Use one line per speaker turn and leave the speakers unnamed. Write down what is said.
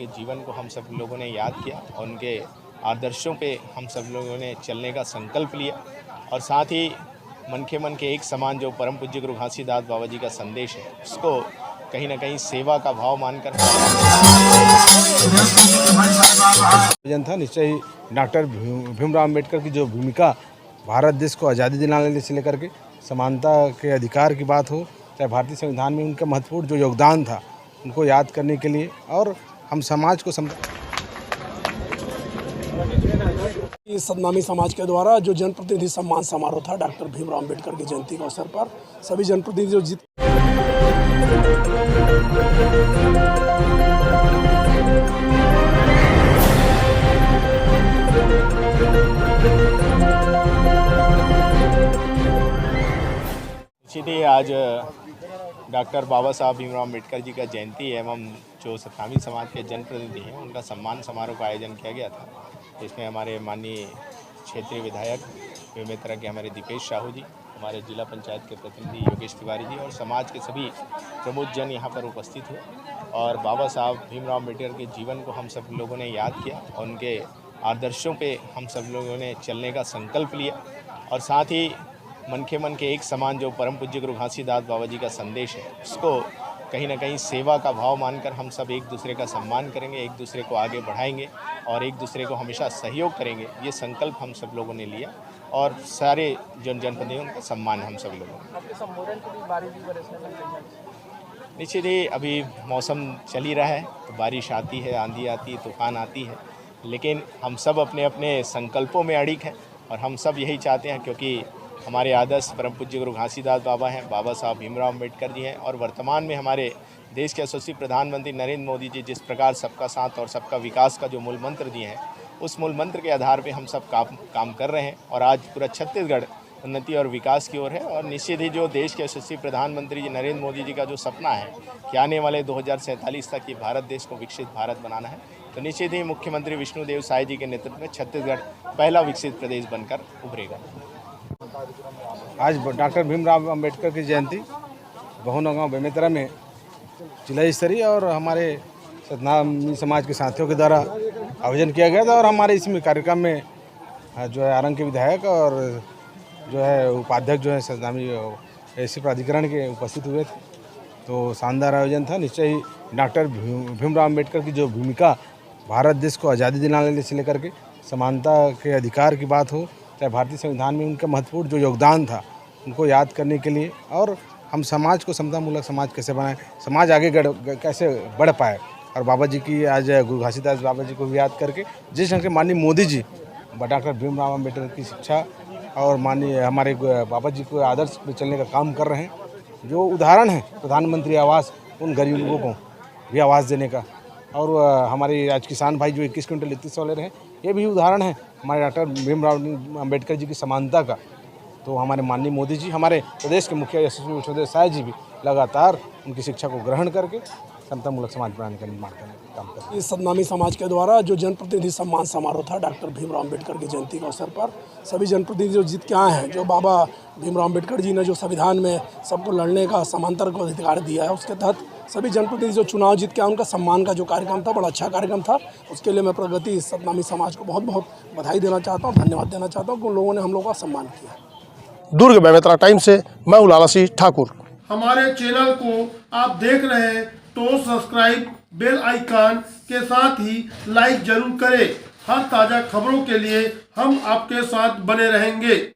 के जीवन को हम सब लोगों ने याद किया और उनके आदर्शों पे हम सब लोगों ने चलने का संकल्प लिया और साथ ही मन के एक समान जो परम पूज्य गुरु घासीदास बाबा जी का संदेश है उसको कहीं ना कहीं सेवा का भाव मानकर
था। निश्चय ही डॉक्टर भीमराव अम्बेडकर की जो भूमिका भारत देश को आज़ादी दिलाने से लेकर के समानता के अधिकार की बात हो, चाहे भारतीय संविधान में उनका महत्वपूर्ण जो योगदान था उनको याद करने के लिए और हम समाज को
इस सतनामी समाज के द्वारा जो जनप्रतिनिधि सम्मान समारोह था डॉक्टर भीमराव अम्बेडकर की जयंती के अवसर पर सभी जनप्रतिनिधि जो
निश्चित आज डॉक्टर बाबा साहब भीमराव अम्बेडकर जी का जयंती एवं जो सतनामी समाज के जनप्रतिनिधि हैं उनका सम्मान समारोह का आयोजन किया गया था। इसमें हमारे माननीय क्षेत्रीय विधायक बेमेतरा के हमारे दीपेश साहू जी, हमारे जिला पंचायत के प्रतिनिधि योगेश तिवारी जी और समाज के सभी प्रमुख जन यहाँ पर उपस्थित हुए और बाबा साहब भीमराव अम्बेडकर के जीवन को हम सब लोगों ने याद किया और उनके आदर्शों पे हम सब लोगों ने चलने का संकल्प लिया और साथ ही मन के एक समान जो परम पूज्य गुरु घासीदास बाबा जी का संदेश है उसको कहीं ना कहीं सेवा का भाव मानकर हम सब एक दूसरे का सम्मान करेंगे, एक दूसरे को आगे बढ़ाएंगे और एक दूसरे को हमेशा सहयोग करेंगे। ये संकल्प हम सब लोगों ने लिया और सारे जनप्रतिनिधियों का सम्मान हम सब लोगों ने। निश्चित ही अभी मौसम चल ही रहा है तो बारिश आती है, आंधी आती है, तूफान आती है, लेकिन हम सब अपने अपने संकल्पों में अड़िग हैं और हम सब यही चाहते हैं क्योंकि हमारे आदर्श परम पूज्य गुरु घासीदास बाबा हैं, बाबा साहब भीमराव अम्बेडकर जी हैं और वर्तमान में हमारे देश के यशस्वी प्रधानमंत्री नरेंद्र मोदी जी जिस प्रकार सबका साथ और सबका विकास का जो मूल मंत्र दिए हैं उस मूल मंत्र के आधार पे हम सब काम कर रहे हैं और आज पूरा छत्तीसगढ़ उन्नति और विकास की ओर है। और निश्चित ही जो देश के यशस्वी प्रधानमंत्री जी नरेंद्र मोदी जी का जो सपना है कि आने वाले 2047 तक ये भारत देश को विकसित भारत बनाना है, तो निश्चित ही मुख्यमंत्री विष्णुदेव साय जी के नेतृत्व में छत्तीसगढ़ पहला विकसित प्रदेश बनकर उभरेगा।
आज डॉक्टर भीमराव अम्बेडकर की जयंती बहुनगांव बेमेतरा में जिला स्तरीय और हमारे सतनामी समाज के साथियों के द्वारा आयोजन किया गया था और हमारे इसमें कार्यक्रम में जो है आरंग के विधायक और जो है उपाध्यक्ष जो है सतनामी ऐसे प्राधिकरण के उपस्थित हुए थे। तो शानदार आयोजन था। निश्चय ही डॉक्टर भीमराव अम्बेडकर की जो भूमिका भारत देश को आज़ादी दिलाने से लेकर के समानता के अधिकार की बात हो, चाहे भारतीय संविधान में उनका महत्वपूर्ण जो योगदान था उनको याद करने के लिए और हम समाज को समतामूलक समाज कैसे बनाएं, समाज आगे कैसे बढ़ पाए और बाबा जी की आज गुरु घासीदास बाबा जी को भी याद करके जिस ढंग के माननीय मोदी जी डॉक्टर भीमराव अम्बेडकर की शिक्षा और माननीय हमारे बाबा जी को आदर्श पे चलने का काम कर रहे हैं, जो उदाहरण है प्रधानमंत्री आवास उन गरीब लोगों को भी आवास देने का और हमारे आज किसान भाई जो 21 क्विंटल 31 सौ ले रहे हैं, ये भी उदाहरण है हमारे डॉक्टर भीमराव अम्बेडकर जी की समानता का। तो हमारे माननीय मोदी जी, हमारे प्रदेश के मुखिया यशस्वी विष्णुदेव साय जी भी लगातार उनकी शिक्षा को ग्रहण करके समतामूलक समाज बनाने का निर्माण करने का काम करते हैं।
इस सतनामी समाज के द्वारा जो जनप्रतिनिधि सम्मान समारोह था डॉक्टर भीमराव अम्बेडकर की जयंती के अवसर पर सभी जनप्रतिनिधि जो जीत के आए हैं, जो बाबा भीमराव अम्बेडकर जी ने जो संविधान में सबको लड़ने का समांतर को अधिकार दिया है, उसके तहत सभी जनप्रतिनिधि जो चुनाव जीत के आए उनका सम्मान का जो कार्यक्रम था बड़ा अच्छा कार्यक्रम था। उसके लिए मैं प्रगति सतनामी समाज को बहुत बहुत बधाई देना चाहता हूँ, धन्यवाद देना चाहता हूँ कि उन लोगों ने हम लोगों का सम्मान किया।
दुर्ग बेमेतरा टाइम से मैं उलाला सिंह ठाकुर।
हमारे चैनल को आप देख रहे हैं तो सब्सक्राइब, बेल आइकन के साथ ही लाइक जरूर करें। हर ताज़ा खबरों के लिए हम आपके साथ बने रहेंगे।